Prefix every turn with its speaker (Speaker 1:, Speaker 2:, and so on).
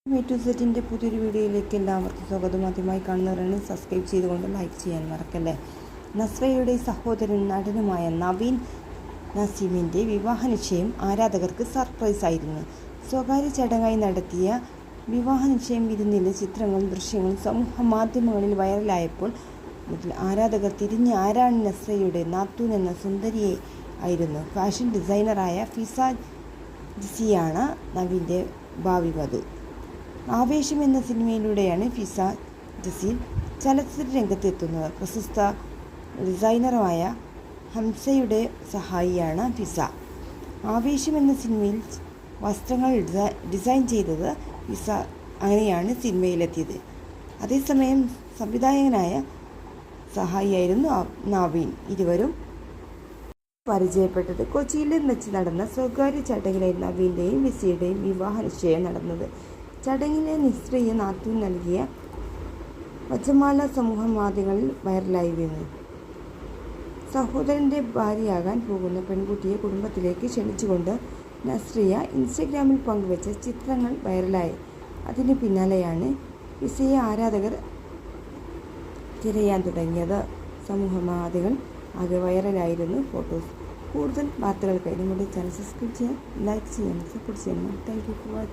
Speaker 1: A to സെറ്റിൻ്റെ പുതിയൊരു വീഡിയോയിലേക്ക് എല്ലാവർക്കും സ്വാഗതം. ആദ്യമായി കാണുന്നവരാണ് സബ്സ്ക്രൈബ് ചെയ്തുകൊണ്ട് ലൈക്ക് ചെയ്യാൻ മറക്കല്ലേ. നസ്രിയയുടെ സഹോദരൻ നടനുമായ നവീൻ നസീമിൻ്റെ വിവാഹ നിശ്ചയം ആരാധകർക്ക് സർപ്രൈസ് ആയിരുന്നു. സ്വകാര്യ ചടങ്ങായി നടത്തിയ വിവാഹ നിശ്ചയം വിരുന്നിലെ ചിത്രങ്ങളും ദൃശ്യങ്ങളും സമൂഹ മാധ്യമങ്ങളിൽ വൈറലായപ്പോൾ മുതൽ ആരാധകർ തിരിഞ്ഞ് ആരാണ് നസ്രിയയുടെ നാത്തൂൻ എന്ന സുന്ദരിയെ ആയിരുന്നു. ഫാഷൻ ഡിസൈനറായ ഫിസ ജിസിയാണ് നവീൻ്റെ ഭാവി വധു. ആവേശം എന്ന സിനിമയിലൂടെയാണ് ഫിസ ജസീൽ ചലച്ചിത്ര രംഗത്തെത്തുന്നത്. പ്രശസ്ത ഡിസൈനറുമായ ഹംസയുടെ സഹായിയാണ് ഫിസ. ആവേശം എന്ന സിനിമയിൽ വസ്ത്രങ്ങൾ ഡിസൈൻ ചെയ്തത് ഫിസ. അങ്ങനെയാണ് സിനിമയിലെത്തിയത്. അതേസമയം സംവിധായകനായ സഹായിയായിരുന്നു നവീൻ. ഇരുവരും പരിചയപ്പെട്ടത് കൊച്ചിയിൽ വെച്ച് നടന്ന സ്വകാര്യ ചടങ്ങിലായിരുന്നു നവീൻ്റെയും ഫിസയുടെയും വിവാഹ നിശ്ചയം നടന്നത്. ചടങ്ങിലെ നസ്രിയ നാത്തൂൻ നൽകിയ വചമാല സമൂഹ മാധ്യമങ്ങളിൽ വൈറലായിരുന്നു. സഹോദരൻ്റെ ഭാര്യയാകാൻ പോകുന്ന പെൺകുട്ടിയെ കുടുംബത്തിലേക്ക് ക്ഷണിച്ചുകൊണ്ട് നസ്രിയ ഇൻസ്റ്റഗ്രാമിൽ പങ്കുവച്ച ചിത്രങ്ങൾ വൈറലായി. അതിന് പിന്നാലെയാണ് ഫിസയെ ആരാധകർ തിരയാൻ തുടങ്ങിയത്. സമൂഹ മാധ്യമങ്ങൾ ആകെ വൈറലായിരുന്നു ഫോട്ടോസ്. കൂടുതൽ വാർത്തകൾക്കായി നമ്മുടെ ചാനൽ സബ്സ്ക്രൈബ് ചെയ്യാൻ, ലൈക്ക് ചെയ്യാൻ, സപ്പോർട്ട് ചെയ്യണം. Thank you for watching.